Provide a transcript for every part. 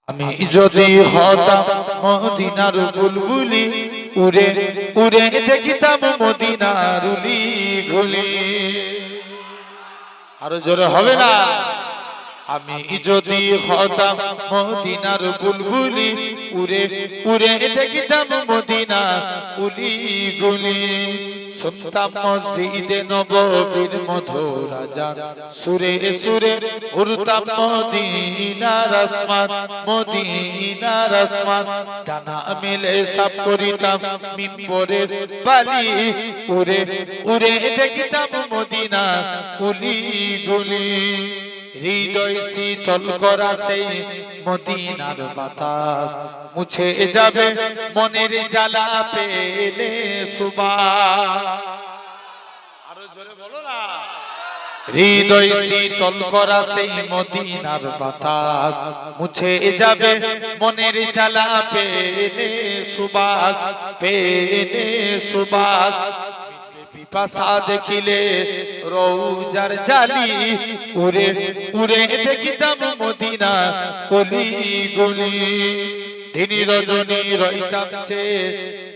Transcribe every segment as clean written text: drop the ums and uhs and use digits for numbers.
আমি যদি হতাম মদিনার বুলবুলি উড়ে উড়ে দেখিতাম মদিনার উলি গুলি। আরো জোরে হবে না? আমি যদি হতাম মদিনার বুলবুলি উড়ে উড়ে দেখিতাম মদিনা উলি গুলি। শুনতাম মসজিদে নববীর মধুর আজান, সুরে সুরে উড়তাম মদিনার আসমান মদিনার আসমান। ডানা মেলে সাফ করিতাম মিম্বরের বালি, উড়ে উড়ে দেখিতাম মদিনা উলি গুলি। হৃদয় শীতল করা সেই মদিনার বাতাস, মুছে যাবে মনের জ্বালা পেলে সুবাস। আরো জোরে বলো না। হৃদয় শীতল করা সেই মদিনার বাতাস, মুছে যাবে মনের জ্বালা পেলে সুবাস পেলে সুবাস। পিপাসা দেখিলে রৌজার জালি, উড়ে উড়ে দেখিতাম মদিনা অলি গলি। দিন রজনী রইতাম চেয়ে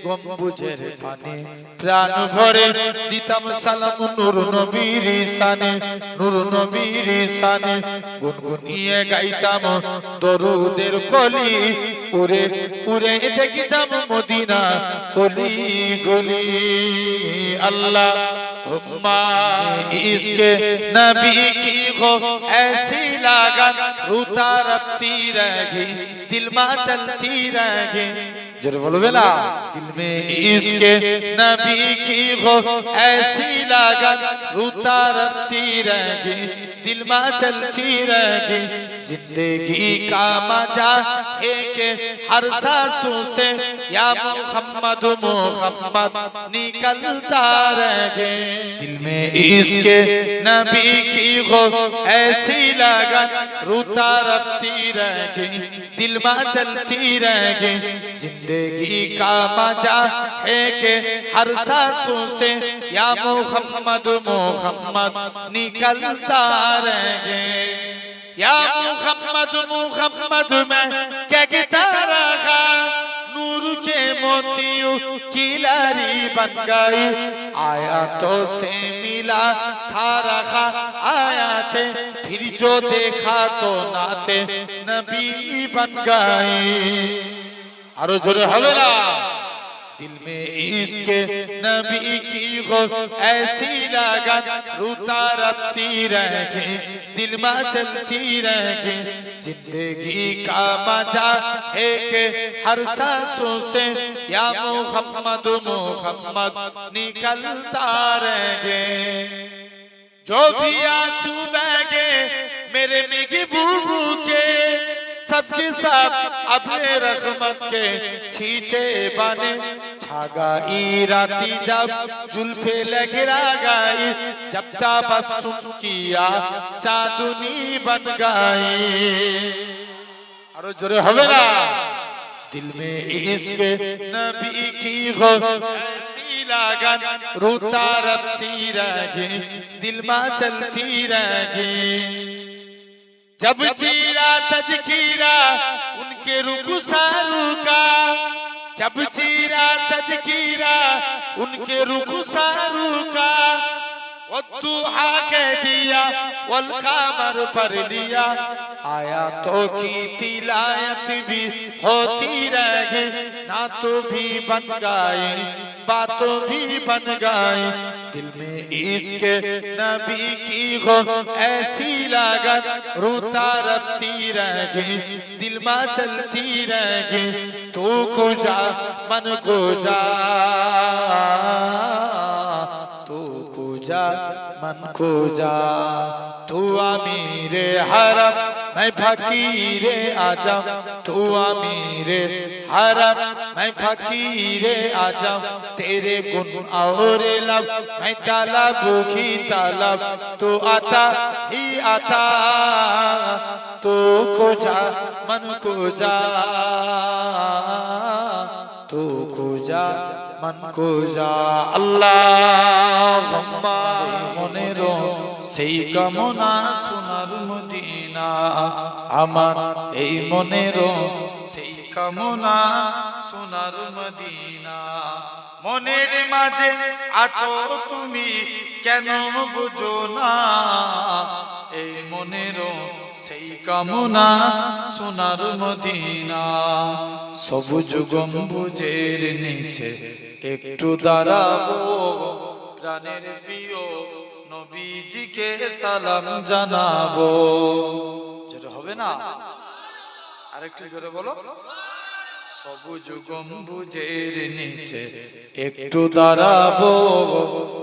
গম্বুজের পানে, প্রাণ ভরে দিতাম সালাম নূর নবীর শানে নূর নবীর শানে। গুনগুনিয়ে গাইতাম দরুদের কলি, উড়ে উড়ে দেখিতাম মদিনা অলি গলি। अल्लाह इसके नबी की हो ऐसी लगन, रूता रखती रहेगी दिल में चलती रहेगी। जरूर बोलोगे ना। दिल में इसके नबी की हो ऐसी लगन, रूता रखती रहेगी दिल में चलती रहेगी। जिंदगी का मजा है कि हर सांसों से या मोहम्मद मोहम्मद निकलता रहे। दिल में इसके नबी की हो ऐसी लगन, रूता रखती रहेगी दिल में चलती रहेगी। जिंदगी का मजा है कि हर सांसों से या मोहम्मद मोहम्मद निकलता रहे। या मोहम्मद मोहम्मद में क्या कहता रहा, नूर के मोतियों की लारी बन गई। आयातों से मिला था रहा आयाते, फिर जो देखा तो नाते नबी बन गए। आरो जोरे हवे ना। दिल में इसके नबी की हो ऐसी लगन, रूता रखती रहेगी दिल में चलती रहेगी। जिंदगी का मजा है कि हर सांसों से या मोहम्मद मोहम्मद निकलता रहेंगे। जो भी आंसू बहगे मेरे महबूब के, सबके सब अपने रहमत के छींटे बने। छागाई राती जब जुल्फे लहरा गई, जब तबस्सुम किया चांदनी बन गई। अरे जोरे हवे ना। दिल में इश्क नबी की हो ऐसी लगन, रूता रखती रहेगी दिल में चलती रहेगी। जब चीरा तज़किरा उनके रुखसारू का, जब चीरा तज़किरा उनके रुखसारू का। वद्दुहा कह दिया वल्क़मर पढ़ लिया, आयातों की तिलावत भी होती रहे। नातों भी बन गए बातों भी बन गए। दिल में इसके नबी की हो ऐसी लगन, रूता रखती रहेगी दिल में चलती रहेगी। तू को जा मन को जा, तू को जा मन को जा। तू अमीरे हरम मैं फकीरे आजम, तू अमीरे हरम मैं फकीरे आजम। तेरे गुण और लब मैं तालब ही तालब, तू आता ही आता। तू को जा मन को जा, तू को जा मन को जा। अल्लाहुम्मा মনেরো সেই কামনা সোনার মদিনা। মদিনা আমার এই মনেরও সেই কামনা সোনার মদিনা মনের মাঝে আছো তুমি কেন বুঝো না এই মনেরও সেই কামনা সোনার মদিনা সবুজ গম্বুজের নিচে একটু দাঁড়াবো প্রাণের প্রিয় নবীজিকে সালাম জানাবো জোরে হবে না আরেকটু জোরে বলো সবুজ গম্বুজের নিচে একটু দাঁড়াবো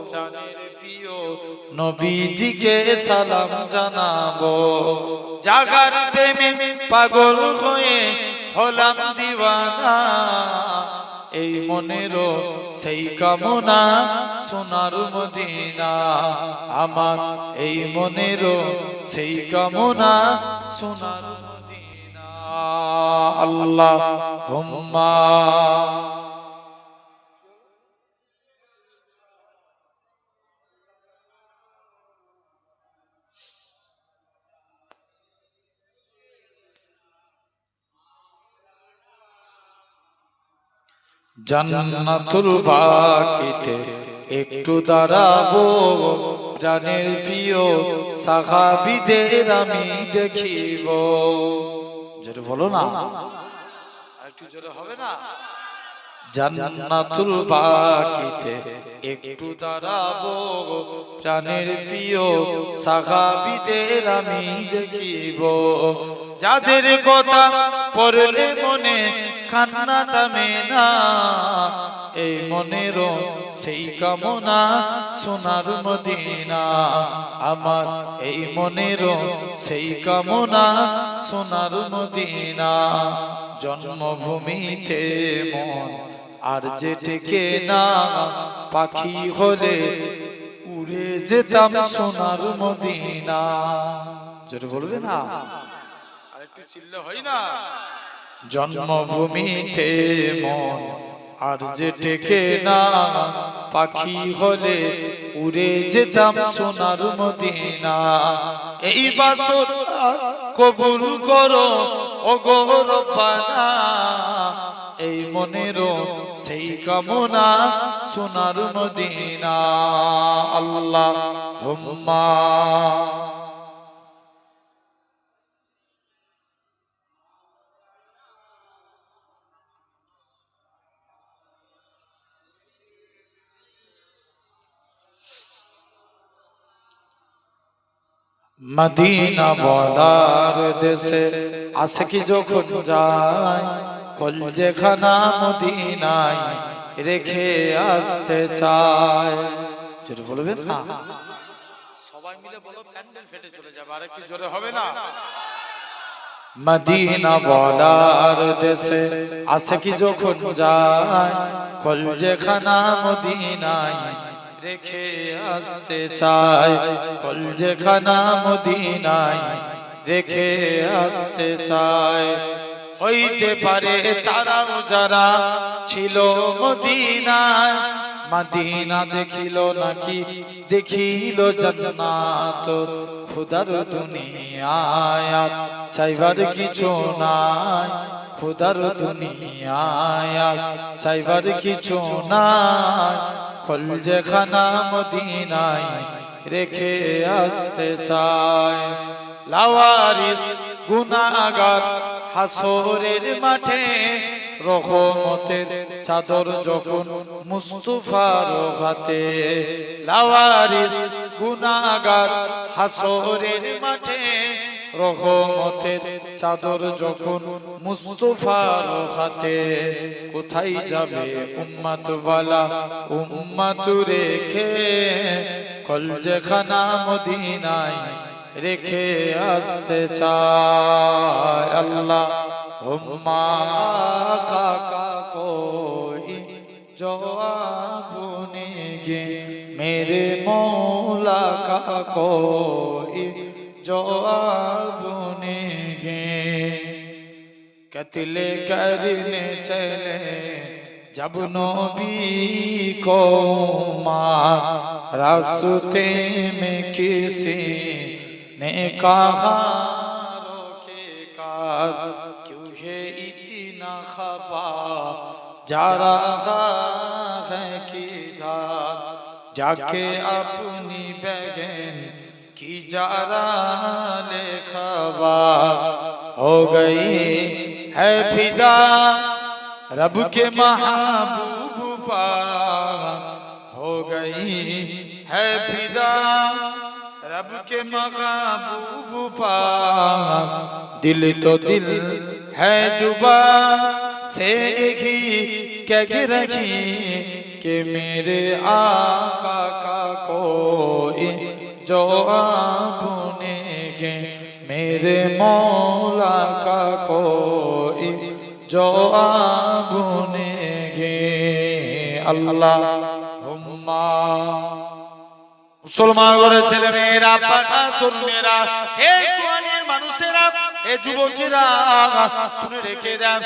প্রাণের প্রিয় নবীজিকে সালাম জানাবো জাগার প্রেমে পাগল হয়ে হলাম দিওয়ানা এই মনেরও সেই কামনা সোনার মদিনা আমার এই মনেরও সেই কামনা সোনার মদিনা আল্লাহুম্মা জান্নাতুল বাকিতে একটু দাঁড়াবো প্রাণের প্রিয় সাহাবীদের আমি দেখিব জোরে বলো না একটু জোরে হবে না জান্নাতুল বাকিতে একটু দাঁড়াবো প্রাণের প্রিয় সাহাবীদের আমি দেখিব যাদের কথা পড়লে মনে কান্না থামে না এই মনেরও সেই কামনা সোনার মদিনা আমার এই মনেরও সেই কামনা সোনার মদিনা জন্মভূমিতে মন আর যে টেকে না পাখি হলে উড়ে যেতাম সোনার মদিনা জোরে বলবে না আরেকটু চিল্লা হয় না জন্মভূমিতে মন আর যে টেকে না পাখি হলে উড়ে যেতাম সোনার মদিনা এই বাসর কবুল করো ওগো রব্বানা এই মনেরও সেই কামনা সোনার মদিনা আল্লাহুম্মা মদিনা বলার দেশে আশিকি যখন যায় কলজেখানা মদিনায় রেখে আসতে চায় জোরে বলবেন না সবাই মিলে বলো প্যান্ডেল ফেটে চলে যাবে আরেকটু জোরে হবে না মদিনা বলার দেশে আশিকি যখন যায় কলজেখানা মদিনায় রেখে আসতে চায় কলজেখানা মদিনায় রেখে আসতে চায় হইতে পারে তারাও যারা ছিল মদিনায় মদিনা দেখিল নাকি দেখিল জান্নাত খোদার দুনিয়ায় চাইবার কিছু নাই খোদার দুনিয়ায় চাইবার কিছু নাই কলজেখানা মদিনায় রেখে আসতে চায় লাওয়ারিস গুনাহগার হাসরের মাঠে রহমতের চাদর যখন মুস্তাফার হাতে লাওয়ারিস গুনাহগার হাসরের মাঠে রহমতের চাদর যখন মুস্তাফার হাতে কোথায় যাবে উম্মত ওয়ালা উম্মত রেখে কলজেখানা মদিনায় রেখে আসতে চায় আল্লাহুম্মা কাকা কোই জওয়াব নেগে মেরে মৌলা কা কোই जवाब नेगे कत्ल करने चले जब नबी को मार रास्ते में किसी ने कहा क्यों है इतना खफा जा रहा है किधर जाके अपनी बहन की जरा ले खबर हो गई है फिदा रब के महबूब पर हो गई है फिदा रब के महबूब पर दिल तो दिल है जुबा से ही कह रखी कि मेरे आका का कोई जो आपने के मेरे मौला का कोई जो आपने के अल्लाह मुसलमान ঘরের ছেলে মেয়েরা পাঠা তরুণেরা হে সোয়ানের মানুষেরা হে যুবকেরা শুনে রেখে দেন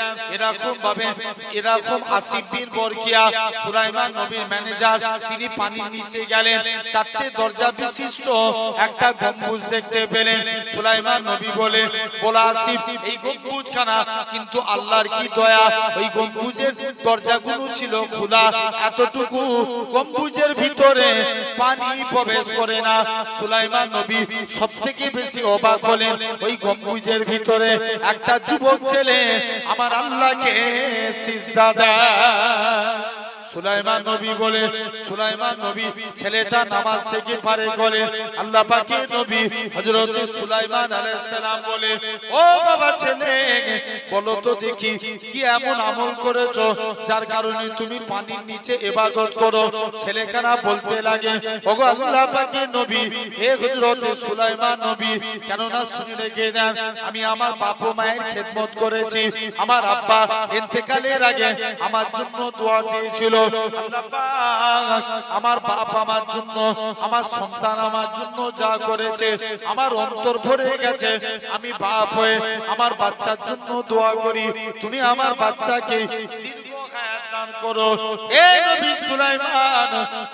এরকম আসিফ বিন বরকিয়া সুলাইমান নবীর ম্যানেজার তিনি পানির নিচে গেলেন চারটি দরজা বিশিষ্ট একটা গম্বুজ দেখতে পেলেন সুলাইমান নবী বলা আসিফ এই গম্বুজখানা কিন্তু আল্লাহর কি দয়া ওই গম্বুজের দরজাগুলো ছিল খোলা এতটুকু গম্বুজের ভিতরে পানি প্রবেশ করে না সুলাইমান নবী সবথেকে বেশি অবাক হলেন ওই গম্বুজের ভিতরে একটা যুবক ছেলে আমার আল্লাহকে সিজদা দেয় সুলাইমান নবী ছেলেটা নামাজ থেকে পারে গলে আল্লাহ পাকের নবী হযরত সুলাইমান আলাইহিস সালাম বলে ও বাবা ছেলে বলো তো দেখি কি এমন আমল করেছো যার কারণে তুমি পানির নিচে ইবাদত করো ছেলেখানা বলতে লাগে ওগো আল্লাহ পাকের নবী হে হযরত সুলাইমান নবী কেন না শুনে রেখে দেন আমি আমার বাপ মায়ের খেদমত করেছি আমার আব্বা ইন্তেকালের আগে আমার জন্য দোয়া চেয়েছিল আল্লাহ পাক আমার বাপ আমার জন্য আমার সন্তান আমার জন্য যা করেছে আমার অন্তর ভরে গেছে আমি বাপ হয়ে আমার বাচ্চার জন্য দোয়া করি তুমি আমার বাচ্চাকে দীর্ঘ হায়াত দান করো হে নবী সুলাইমান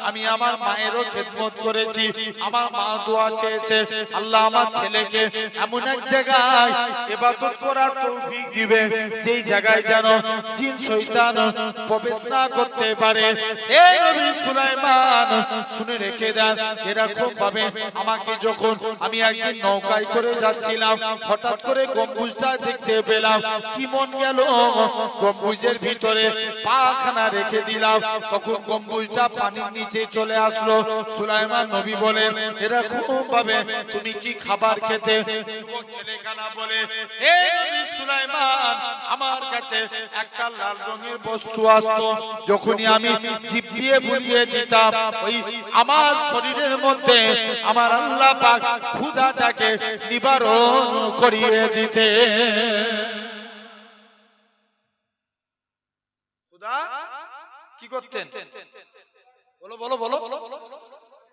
আমি আমার মায়েরও খেদমত করেছি আমার মা দোয়া চেয়েছে আল্লাহ আমার ছেলেকে এমন এক জায়গায় ইবাদত করার তৌফিক দিবে যেই জায়গায় যেন জিন শয়তান প্রবেশ না করতে পারে হে নবী সুলাইমান শুনে রেখে দেন এরকম ভাবে আমাকে যখন আমি একদিন নৌকায় করে যাচ্ছিলাম হঠাৎ করে গম্বুজটা দেখতে পেলাম কি মন গেল গম্বুজের ভিতরে পাখানা রেখে দিলাম তখন গম্বুজটা পানির নিচে চলে আসলো সুলাইমান নবী বলেন এরকম ভাবে তুমি কি খাবার খেতে যুবক ছেলেখানা বলে হে নবী সুলাইমান আমার কাছে একটা লাল রঙের বস্তু আসতো যখনই আমি জিভ দিয়ে বুলিয়ে দিতাম ওই আমার শরীরের মধ্যে আমার আল্লাহ পাক ক্ষুধাটাকে নিবারণ করিয়ে দিতে ক্ষুধা কি করতেন বলো বলো বলো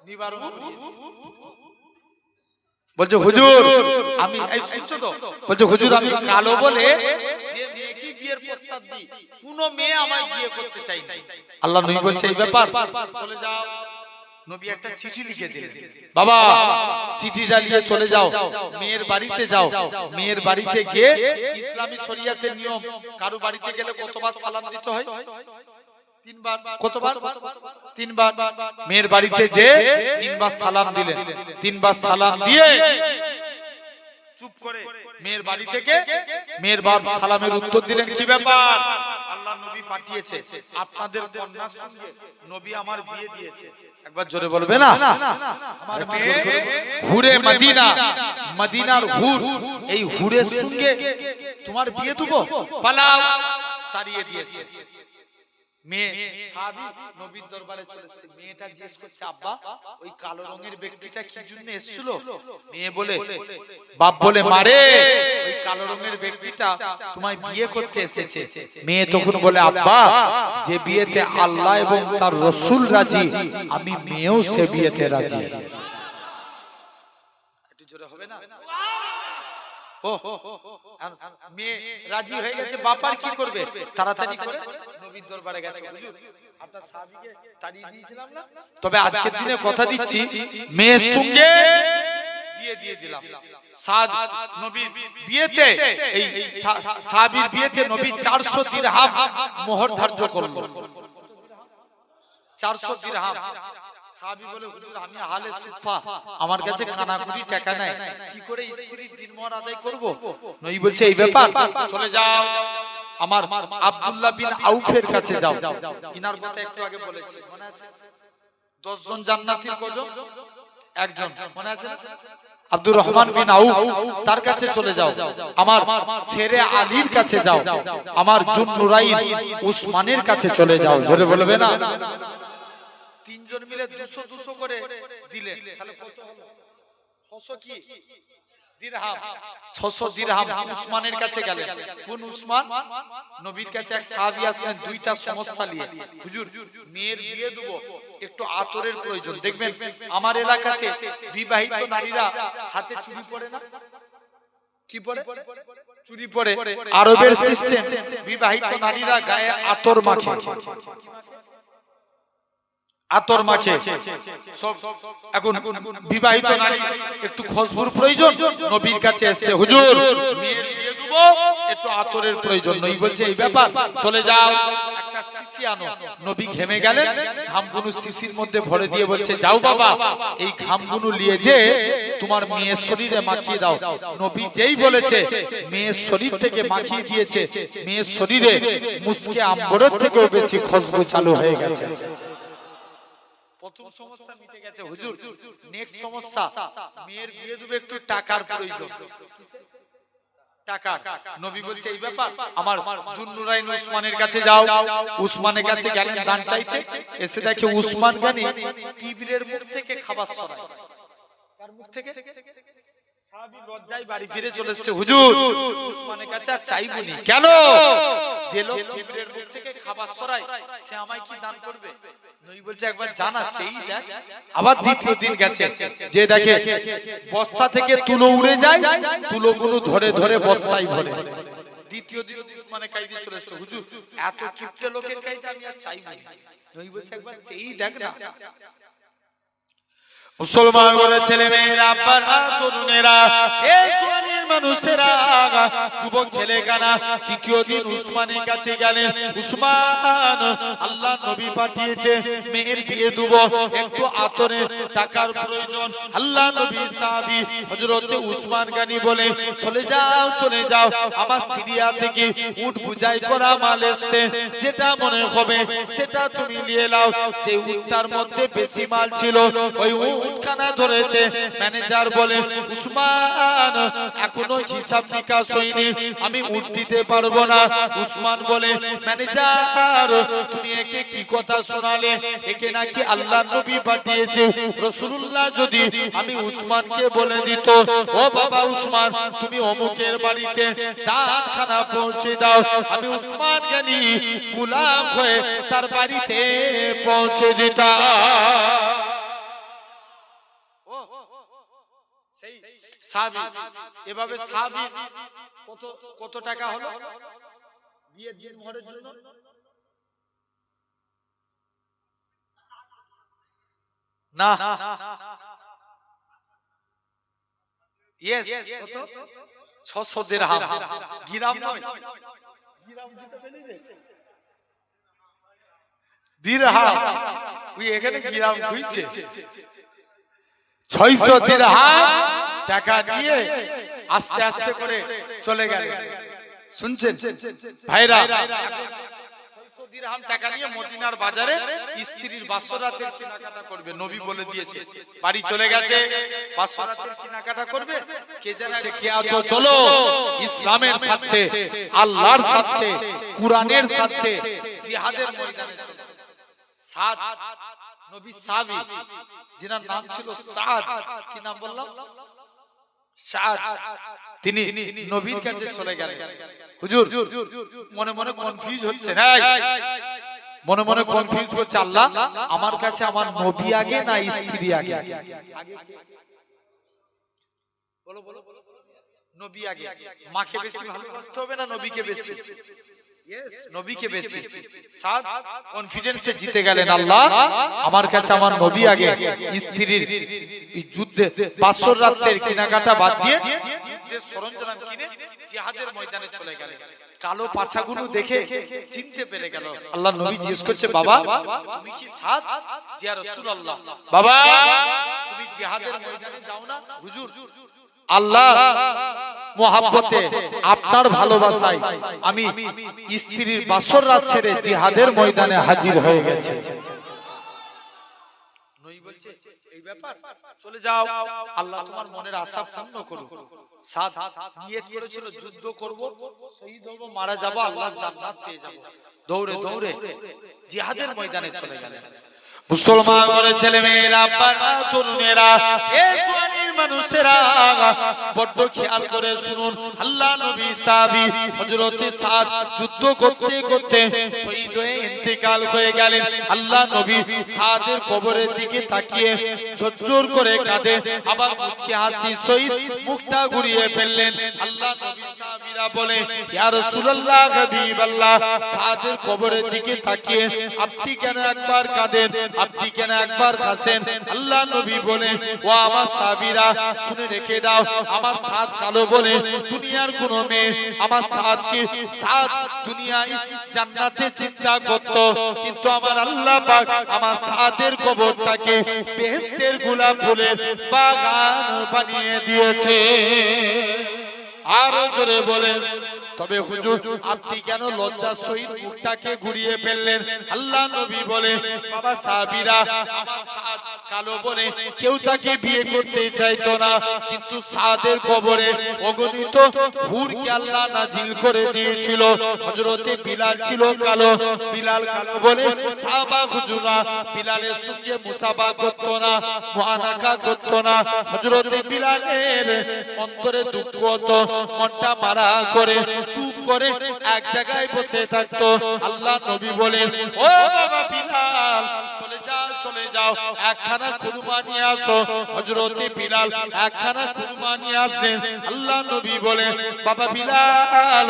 নিবারণ বলছে হুজুর আমি এই শুনছো তো বলছে হুজুর আমি কালো বলে যে মেয়েকে বিয়ের প্রস্তাব দিই কোন মেয়ে আমায় বিয়ে করতে চাই না আল্লাহ নবী বলছে এই ব্যাপার চলে যাও নবী একটা চিঠি লিখে দিলেন বাবা চিঠিটা নিয়ে চলে যাও মেয়ের বাড়িতে যাও মেয়ের বাড়িতে গিয়ে ইসলামী শরিয়াতের নিয়ম কারো বাড়িতে গেলে কতবার সালাম দিতে হয় তিনবার কতবার তিনবার মেয়ের বাড়িতে যে তিনবার সালাম দিলেন তিনবার সালাম দিয়ে চুপ করে মেয়ের বাড়ি থেকে মেয়ের বাপ সালামের উত্তর দিলেন কি ব্যাপার আল্লাহ নবী পাঠিয়েছে আপনাদের কন্যার সঙ্গে নবী আমার বিয়ে দিয়েছে একবার জোরে বলবে না আমার মেয়ে হুরে মদিনা মদিনার হুর এই হুরের সঙ্গে তোমার বিয়ে দেব পালাও তাড়িয়ে দিয়েছে মেয়ে সাহাবী নবীর দরবারে চলেছে মেয়েটা জিজ্ঞেস করছে আব্বা ওই কালো রঙের ব্যক্তিটা কি জন্য এসেছিল মেয়ে বলে বাপ বলে মারে ওই কালো রঙের ব্যক্তিটা তোমায় বিয়ে করতে এসেছে মেয়ে তখন বলে আব্বা যে বিয়েতে আল্লাহ এবং তার রাসূল রাজি আমি মেয়েও সে বিয়েতে রাজি একটু জোরে হবে না ও মেয়ে রাজি হয়ে গেছে বাপার কি করবে তাড়াতাড়ি করে নবীর দরবারে গেছে হুজুর আপনার সাহাবীকে তাড়িয়ে দিয়েছিলাম না তবে আজকের দিনে কথা দিচ্ছি মেয়ের সঙ্গে বিয়ে দিয়ে দিলাম। সাদ নবীর বিয়েতে এই সাহাবীর বিয়েতে নবী 400 দিরহাম মোহর ধার্য করলো। 400 দিরহাম। সাহাবী বলে, হুজুর আমি আহলে সুফা, আমার কাছে কানাকুড়ি টাকা নাই, কি করে স্ত্রীর দিনমহর আদায় করব? নবী বলছে এই ব্যাপার, চলে যাও আমার আব্দুল্লাহ বিন আউফের কাছে যাও। ইনার কথা একটু আগে বলেছি, মনে আছে? 10 জন জান্নাতীর কজন? একজন, মনে আছে না? আব্দুর রহমান বিন আউফ, তার কাছে চলে যাও। আমার শেরে আলীর কাছে যাও। আমার জুন্নুরাইন উসমানের কাছে চলে যাও। জোরে বলবে না? তিনজন মিলে 200 করে দিলে তাহলে কত হলো? 600 কি দিরহাম? 600 দিরহাম উসমানের কাছে গেলেন। কোন উসমান? নবীর কাছে এক সাহাবী আসলেন দুইটা সমস্যা নিয়ে। হুজুর মেয়ের বিয়ে দেব, একটু আতরের প্রয়োজন। দেখবেন আমার এলাকাতে বিবাহিত নারীরা হাতে চুড়ি পরে না? কি পরে? চুড়ি পরে। আরবের সিস্টেম, বিবাহিত নারীরা গায়ে আতর মাখে। আতর মাখে সব। এখন বিবাহিত নারী একটু খুশবুর প্রয়োজন, নবীর কাছে এসেছে, হুজুর মেয়ের বিয়ে দেব, একটু আতরের প্রয়োজন। নবী বলছে এই ব্যাপার, চলে যাও একটা শিশি আনো। নবী ঘেমে গেলেন, ঘামগুলো শিশির মধ্যে ভরে দিয়ে বলছে, যাও বাবা এই ঘামগুলো নিয়ে যে তোমার মেয়ের শরীরে মাখিয়ে দাও। নবী যেই বলেছে মেয়ের শরীর থেকে মাখিয়ে দিয়েছে, মেয়ের শরীরে মুস্কে আম্বরের থেকেও বেশি খুশবু চালু হয়ে গেছে। প্রথম সমস্যা মিটে গেছে। হুজুর নেক্সট সমস্যা, মেয়ের বিয়ে দেবে, একটু টাকার প্রয়োজন। টাকা। নবী বলছে এই ব্যাপার, আমার জুন্নুরাইন উসমানের কাছে যাও। উসমানের কাছে গেলেন দান চাইতে, এসে দেখে উসমান গানি পিবরের মুখ থেকে খাবার সরায়। কার মুখ থেকে? সাহাবী লজ্জায় বাড়ি ফিরে চলে এসেছে, হুজুর উসমানের কাছে আর চাইবনি। কেন? যে লোক পিবরের মুখ থেকে খাবার সরায় সে আমায় কি দান করবে? নবী বলছে একবার জানাচ্ছে, এই দেখ। আবার দ্বিতীয় দিন গেছে, যে দেখে বস্তা থেকে তুলো উড়ে যায়, তুলোগুলো ধরে ধরে বস্তায় ভরে। দ্বিতীয় দিন মানে কাইদে চলে এসেছে, হুজুর এত কিপটে লোকের কাইদে আমি আর চাইবনি। নবী বলছে একবার এই দেখ না। মুসলমান ঘরের ছেলে মেয়েরা, আব্বারা, তরুণেরা, এই সোয়ানের মানুষেরা, যুবক ছেলে কানা, তৃতীয় দিন উসমানের কাছে গেলেন। উসমান, আল্লাহ নবী পাঠিয়েছে মেয়ের বিয়ে দেব, একটু আতরে টাকার প্রয়োজন। আল্লাহ নবী সাহাবী হযরতে উসমান গানি বলে, চলে যাও চলে যাও, আমার সিরিয়া থেকে উট বুঝাই করা মাল এসেছে, যেটা মনে হবে সেটা তুমি নিয়ে নাও। যে উটটার মধ্যে বেশি মাল ছিল ওই উটখানা ধরেছে। ম্যানেজার বলে, উসমান এখনো হিসাব নিকাশ হয়নি, আমি উট দিতে পারবো না। উসমান বলে, ম্যানেজার তুমি একে কি কথা শোনালে? একে নাকি আল্লাহ নবী পাঠিয়েছে। রাসূলুল্লাহ যদি আমি উসমানকে বলে দিত, ও বাবা উসমান তুমি অমুকের বাড়িতে দানখানা পৌঁছে দাও, আমি উসমান গানি গোলাম হয়ে তার বাড়িতে পৌঁছে যেতাম। সাহাবী এভাবে সাহাবী কত টাকা হলো বিয়ের দিন মোহরের জন্য? না ইয়েস কত? 600 দিরহাম। গিরাম নয়, গিরাম দিতে পেলিরে দিরহাম। ওই এখানে গিরাম কইছে। 600 দিরহাম টাকা নিয়ে আস্তে আস্তে করে চলে গেল। শুনছেন ভাইরা? 600 দিরহাম টাকা নিয়ে মদিনার বাজারে স্ত্রীর বাসরাতের কেনাকাটা করবে। নবী বলে দিয়েছে, বাড়ি চলে গেছে, বাসরাতের কেনাকাটা করবে। কে জানাচ্ছে কে আছো, চলো ইসলামের সাথে, আল্লাহর সাথে, কুরআনের সাথে জিহাদের ময়দানে চলো। সাদ নবী সাহাবী, যিনার নাম ছিল সাদ, কি নাম বললাম? সাদ। তিনি নবীর কাছে চলে গেলেন। হুজুর মনে মনে কনফিউজ হচ্ছে, মনে মনে কনফিউজ করছে, আল্লাহ আমার কাছে আমার নবী আগে না স্ত্রী আগে? বলো বলো, নবী আগে। মাকে বেশি ভালোবাসতে হবে না নবীকে বেশি? নবীকে বেশি সাদ কনফিডেন্সে জিতে গেলেন। আল্লাহ আমার কাছে আমার নবী আগে। স্ত্রীর যুদ্ধে 500 রাতের কেনাকাটা বাদ দিয়ে যুদ্ধের সরঞ্জাম কিনে জিহাদের ময়দানে চলে গেলেন। কালো পাছাগুলো দেখে চিনতে পেরে গেল। আল্লাহ নবী জিজ্ঞেস করছে, বাবা তুমি কি সাদ? ইয়া রাসূলুল্লাহ, বাবা তুমি জিহাদের ময়দানে যাও না? হুজুর আল্লাহ মোহাব্বতে আপনার ভালোবাসায় আমি স্ত্রীর 500 রাত ছেড়ে জিহাদের ময়দানে হাজির হয়ে গেছে। নবী বলছে এই ব্যাপার, চলে যাও, আল্লাহ তোমার মনের আশা পূর্ণ করুক। সাদ নিয়ত করেছিল যুদ্ধ করব, শহীদ হব, মারা যাব, আল্লাহর জান্নাত পেয়ে যাব। দৌড়ে দৌড়ে জিহাদের ময়দানে চলে গেলেন। মুসলমানের ছেলে মেয়েরা, বাবা তরুণেরা, এ সোয়ানির মানুষেরা বড় খেয়াল করে শুনুন। আল্লাহ নবী সাহাবী হযরত সাদ যুদ্ধ করতে করতে শহীদ হয়ে ইন্তেকাল হয়ে গেলেন। আল্লাহ নবী সাদের কবরের দিকে তাকিয়ে ঝরঝর করে কাঁদে, আবার মুচকি হাসি শহীদ মুখটা ঘুরিয়ে ফেললেন। আল্লাহ নবী সাহাবীরা বলে, ইয়া রাসূলুল্লাহ, হাবিবাল্লাহ, সাদের কবরের দিকে তাকিয়ে আপনি কেন একবার কাঁদেন, আপনি কেন একবার হাসেন? আল্লাহ নবী বলে, ও আমার সাহাবীরা শুনে রেখে দাও, আমার সাদ কালো বলে দুনিয়ার কোন মেয়ে আমার সাদকে সাদ দুনিয়ায় জান্নাতে চিন্তা করত, কিন্তু আমার আল্লাহ পাক আমার সাদের কবরটাকে বেহেশতের গোলাপ ফুলের বাগান বানিয়ে দিয়েছে। আরো জোরে বলেন, তবে হুজুর আপনি কেন লজ্জার সহিত মুখটাকে ঘুরিয়ে ফেললেন? আল্লাহ নবী বলে, বাবা সাহাবীরা, আমার সাদ কালো বলে কেউ তাকে বিয়ে করতে চাইতো না, কিন্তু সাদের কবরে অগণিত হুরকে আল্লাহ নাজিল করে দিয়েছিল। হযরতে বিলাল ছিল কালো, বিলাল কালো বলে সাহাবা হুজুরা বিলালের সঙ্গে মুসাফা করতো না, মুআনাকা করতো না। হযরতে বিলালের অন্তরে দুঃখ হতো, মনটা মারা করে চুপ করে এক জায়গায় বসে থাকতো। আল্লাহ নবী বলেন, ও বাবা বিলাল, চলে যাও চলে যাও, একখানা খুরমা নিয়ে আসো। হযরতে বিলাল একখানা খুরমা নিয়ে আসলেন। আল্লাহ নবী বলেন, বাবা বিলাল,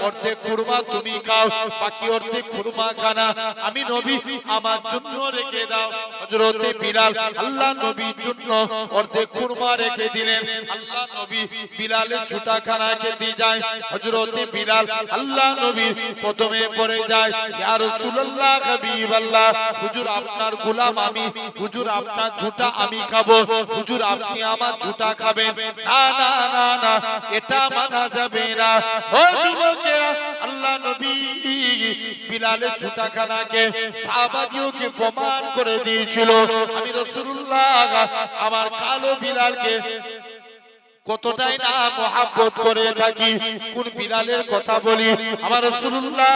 অর্ধেক খুরমা তুমি খাও, বাকি অর্ধেক খুরমা খানা আমি নবী আমার জন্য রেখে দাও। হযরতে বিলাল আল্লাহ নবীর জন্য অর্ধেক খুরমা রেখে দিলেন। আল্লাহ নবী বিলালের ঝুটা খানা খেতে যায়। হযরতে বিলাল আল্লাহ নবীর কদমে পড়ে যায়, ইয়া রাসূলুল্লাহ, হাবিবাল্লাহ, হুজুর আপনার গোলাম আমি, হুজুর আপনার ঝুটা আমি খাবো, হুজুর আপনি আমার ঝুটা খাবেন। না না না না, এটা মানা যাবে না। ও যুবকেরা, আল্লাহ নবী বিলালের ঝুটা খানাকে সাহাবাদিওকে প্রমাণ করে দিয়েছিল। আমি রাসূলুল্লাহ আমার কালো বিলালকে কতটাই না মহব্বত করে থাকি। কোন বিলালের কথা বলি? আমার রাসূলুল্লাহ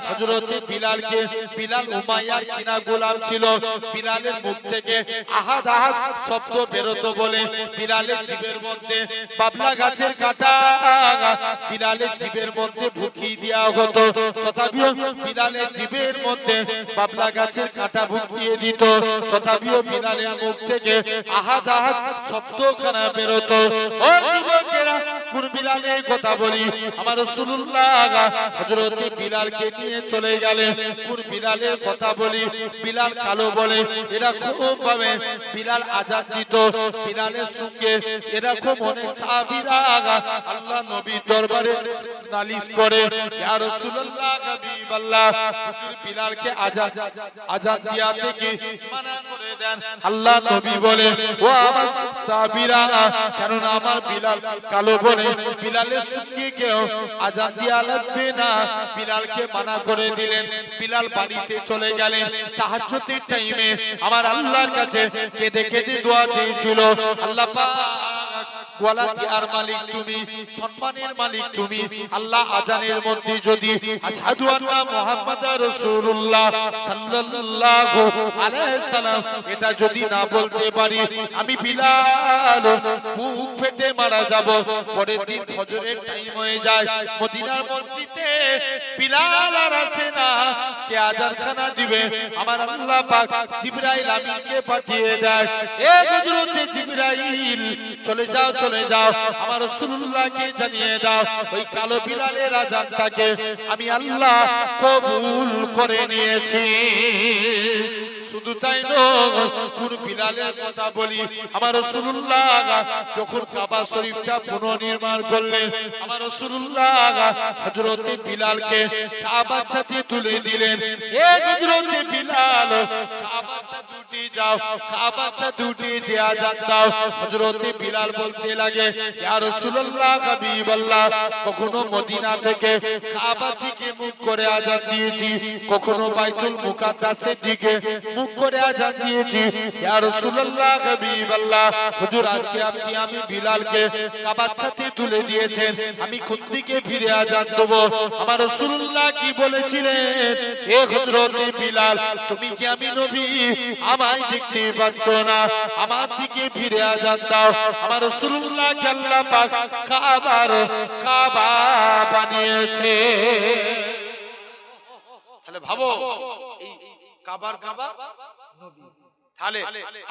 হযরত বিলালকে, বিলাল উমাইয়ার কিনা গোলাম ছিল, বিলালের মুখ থেকে আহাদ আহাদ শব্দ বেরোতো বলে বিলালের জিবের মধ্যে বাবলা গাছের কাঁটা বিলালের জিবের মধ্যে ভুকিয়ে দেওয়া হতো। তথাপিও বিলালের জিবের মধ্যে বাবলা গাছের কাঁটা ভুকিয়ে দিত, তথাপিও বিলালের মুখ থেকে আহাদ আহাদ শব্দখানা বেরোতো। ও যুবকেরা, কোন বিলালের কথা বলি? আমার রাসূলুল্লাহ হযরত বিলালকে নিয়ে চলে গেলেন। কোন বিলালের কথা বলি? বিলাল কালো বলে এরকম ভাবে বিলাল আযান দিত। বিলালের সঙ্গে এরকম অনেক সাহাবীরা আল্লাহ নবীর দরবারে নালিশ করে, ইয়া রাসূলুল্লাহ, হাবিবাল্লাহ, হুজুর বিলালকে আযান দেয়া থেকে মানা করে দেন। আল্লাহ নবী বলে, ও আমার সাহাবীরা, কারণ আমার বিলাল কালো বলে বিলালের সঙ্গে কেউ আযান দেয়া লাগবে না। বিলালকে মানা করে দিলেন। বিলাল বাড়িতে চলে গেলেন। তাহাজ্জুদের টাইমে আমার আল্লাহর কাছে কেঁদে কেঁদে দোয়া চেয়েছিল, আল্লাহ পাক গলা দেওয়ার মালিক তুমি, সম্মানের মালিক তুমি। আল্লাহ আযানের মধ্যে যদি আশহাদু আন্না মুহাম্মাদার রাসূলুল্লাহ সাল্লাল্লাহু আলাইহি সাল্লাম এটা যদি না বলতে পারি, আমি বিলাল বুক ফেটে মারা যাব। পরের দিন ফজরের টাইম হয়ে যায়, মদিনার মসজিদে বিলাল আর আসে না। কে আজারখানা দিবে আমার আল্লাহ পাক জিবরাইল আমিনকে পাঠিয়ে দেয় এ হযরতে জিবরাইল চলে যাও আমার রাসূলুল্লাহকে জানিয়ে দাও ওই কালো বিলালের আযানটাকে আমি আল্লাহ কবুল করে নিয়েছি শুধু তাই নয় কোন বিলালের কথা বলি আমার রাসূলুল্লাহ যখন কাবা শরীফটা পুনর্নির্মাণ করলেন আমার রাসূলুল্লাহ হযরতে বিলালকে কাবার ছাতে তুলে দিলেন এ হযরতে বিলাল কাবার ছাতে উঠে যাও কাবার ছাতে উঠে যে আযান দাও হযরতে বিলাল বলতে লাগে ইয়া রাসূলুল্লাহ হাবিবাল্লাহ কখনো মদিনা থেকে কাবার দিকে মুখ করে আযান দিয়েছি কখনো বাইতুল মুকাদ্দাসের দিকে মুখ করে আযান দিয়েছি ইয়া রাসূলুল্লাহ হাবিবাল্লাহ হুজুর আজকে আপনি আমি বিলালকে কাবার ছাতে তুলে দিয়েছেন আমি কোন দিকে ফিরে আযান দেব আমার রাসূলুল্লাহ কি বলেছিলেন এ হযরতে বিলাল তুমি কি আমি নবী আমায় দেখতে পাচ্ছ না আমার দিকে ফিরে আযান দাও আমার রাসূলুল্লাহ কে আল্লাহ পাক কাবা বানিয়েছে তাহলে ভাবো এই কাবার নবী তাহলে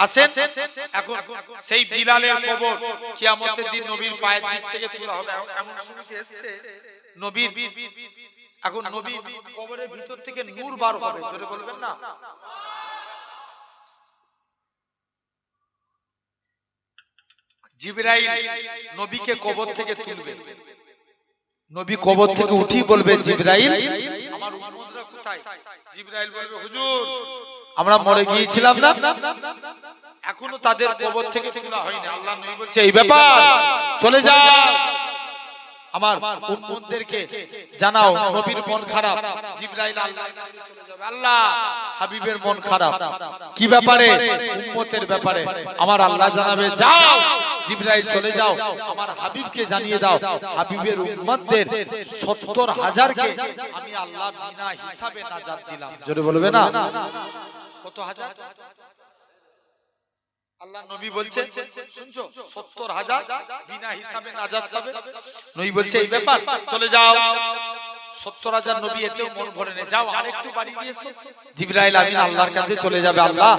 আসেন এখন সেই বিলালের কবর কিয়ামতের দিন নবীর পায়ের দিক থেকে তোলা হবে এমন শুনতে এসেছে নবীর এখন নবীর কবরের ভিতর থেকে নূর বার হবে জোরে বলবেন না জিবরাইল নবীকে কবর থেকে তুলবে নবী কবর থেকে উঠি বলবে জিবরাইল আমার উম্মতরা কোথায় জিবরাইল বলবে হুজুর আমরা মরে গিয়েছিলাম না এখনো তাদের কবর থেকে তোলা হয়নি আল্লাহ নবী বলছে এই ব্যাপার চলে যাও আমার উম্মতদেরকে জানাও নবীর মন খারাপ জিবরাইল আল্লাহর কাছে চলে যাবে আল্লাহ হাবিবের মন খারাপ কি ব্যাপারে উম্মতের ব্যাপারে আমার আল্লাহ জানাবে যাও জিবরাইল চলে যাও আমার হাবিবকে জানিয়ে দাও হাবিবের উম্মতদের ৭০,০০০ কে আমি আল্লাহ বিনা হিসাবে নাজাত দিলাম জোরে বলবে না কত হাজার আল্লাহ নবী বলছে শুনছো ৭০,০০০ বিনা হিসাবে নাজাত পাবে নবী বলছে এই ব্যাপার চলে যাও ৭০,০০০ নবী এতেও মন ভরে নেই যাও আরেকটু বাড়িয়ে দিয়েছো জিবরাইল আমিন আল্লাহর কাছে চলে যাবে আল্লাহ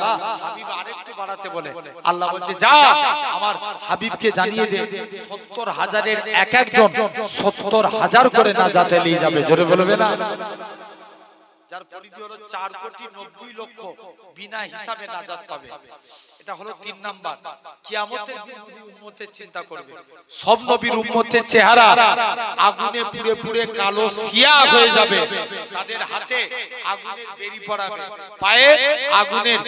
হাবিব আরেকটু বাড়াতে বলে আল্লাহ বলছে যা আমার হাবিবকে জানিয়ে দে ৭০,০০০ এর এক একজন ৭০,০০০ করে নাজাতে নিয়ে যাবে জোরে বলবে না যার পরিধি হলো ৪,৯০,০০,০০০ বিনা হিসাবে নাজাত পাবে এটা হলো ৩ নাম্বার কিয়ামতের দিন নবী উম্মতের চিন্তা করবে সব নবীর উম্মতের চেহারা আগুনে পুড়ে পুড়ে কালো সিয়া হয়ে যাবে তাদের হাতে আগুনের বেরি পড়াবে পায়ে আগুনের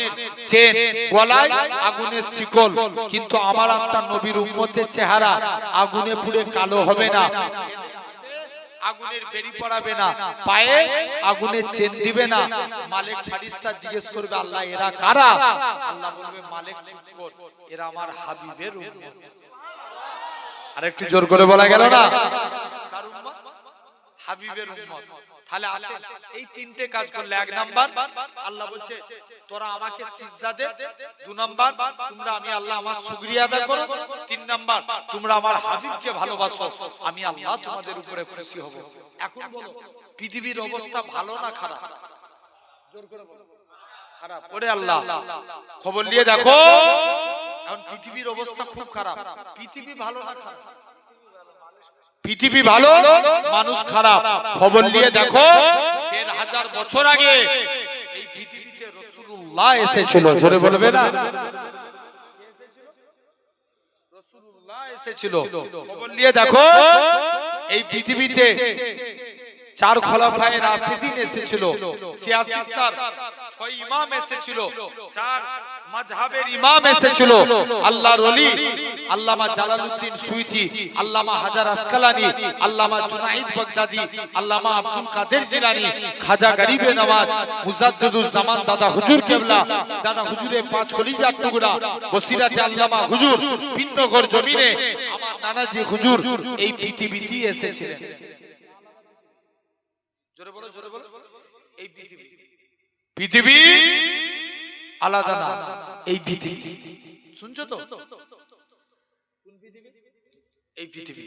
চেন গলায় আগুনের শিকল কিন্তু আমার আপনার নবীর উম্মতের চেহারা আগুনে পুড়ে কালো হবে না আগুনের বেরি পড়াবে না পায়ে আগুনের চেন দিবে না মালিক ফারিস্তা জিজ্ঞেস করবে আল্লাহ এরা কারা আল্লাহ বলবে মালিক চুপ কর এরা আমার হাবিবের উম্মত আরেকটু জোর করে বলা গেল না কার উম্মত হাবিবের উম্মত তাহলে আসে এই তিনটে কাজ করলে ১ নাম্বার আল্লাহ বলছে তোরা আমাকে সিজদা দে ২ নাম্বার তোমরা আমি আল্লাহ আমার শুকরিয়া আদায় করো ৩ নাম্বার তোমরা আমার হাবিবকে ভালোবাসো আমি আল্লাহ তোমাদের উপরে খুশি হব এখন বলো পৃথিবীর অবস্থা ভালো না খারাপ জোর করে বলো খারাপ ওরে আল্লাহ খবর নিয়ে দেখো এখন পৃথিবীর অবস্থা খুব খারাপ পৃথিবী ভালো না খারাপ পৃথিবী ভালো মানুষ খারাপ খবর নিয়ে দেখো ১৫০০ বছর আগে এই পৃথিবীতে রাসূলুল্লাহ এসেছিল জোরে বলবে না রাসূলুল্লাহ এসেছিল খবর নিয়ে দেখো এই পৃথিবীতে ৪ খলিফায়ে রাশিদিন এসেছিল ৮৬টার ৬ ইমাম এসেছিল ৪ মাযহাবের ইমাম এসেছিল আল্লাহর ওলি আল্লামা জালালউদ্দিন সুয়ুতি আল্লামা হাজার আসকালানি আল্লামা জুনাইদ বাগদাদি আল্লামা আব্দুল কাদের জিলানী খাজা গরিবে নওয়াজ মুজাদ্দিদুজ জামান দাদা হুজুর কেবলা দাদা হুজুরের ৫ কলিজার টুকরা বসিরাতে আল্লামা হুজুর পিন্নগর জমিনে আমার নানাজি হুজুর এই পৃথিবীতে এসেছিলেন জোরে বলো এই পৃথিবী আলাদা না এই পৃথিবী শুনছো তো কোন পৃথিবী এই পৃথিবী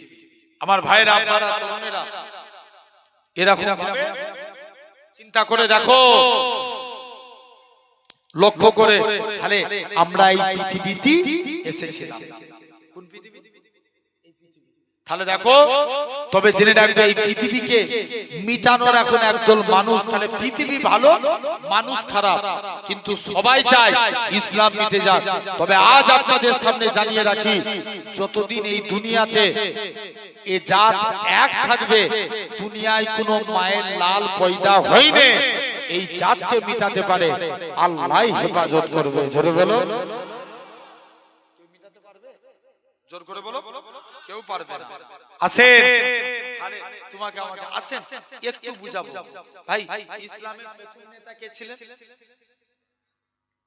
আমার ভাইরা আপনারা তরুণেরা এরকম ভাবে চিন্তা করে দেখো, লক্ষ্য করে, তাহলে আমরা এই পৃথিবীতে এসেছিলাম কোন পৃথিবী? তাহলে দেখো, তবে জেনে রাখবে এই পৃথিবীকে মিটানোর এখন একদল মানুষ, তাহলে পৃথিবী ভালো মানুষ খারাপ, কিন্তু সবাই চায় ইসলাম মিটে যাক। তবে আজ আপনাদের সামনে জানিয়ে রাখি, যতদিন এই দুনিয়াতে এ জাত এক থাকবে, দুনিয়ায় কোনো মায়ের লাল পয়দা হয়নি, এই জাতকে মিটাতে পারে আল্লাহ হেফাজত করবে। জোরে বলো, জোর করে বলো, কেউ পারবে না। আসেন, তাহলে তোমাকে আমাকে আসেন একটু বুঝাবো। ভাই, ইসলামের প্রথম নেতা কে ছিলেন?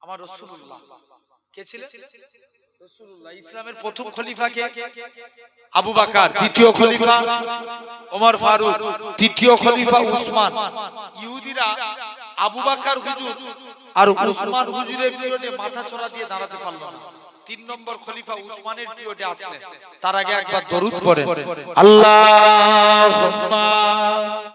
আমার রাসূলুল্লাহ। কে ছিলেন? রাসূলুল্লাহ। ইসলামের প্রথম খলিফা কে? আবু বকর। দ্বিতীয় খলিফা ওমর ফারুক। তৃতীয় খলিফা উসমান। ইহুদিরা আবু বকর হুজুর আর উসমান হুজুরের বিরুদ্ধে মাথা চড়া দিয়ে দাঁড়াতে পারল না। 3 নম্বর খলিফা উসমানের পিরিয়ডে আসলেন। তার আগে একবার দরুদ পড়েন, আল্লাহুম্মা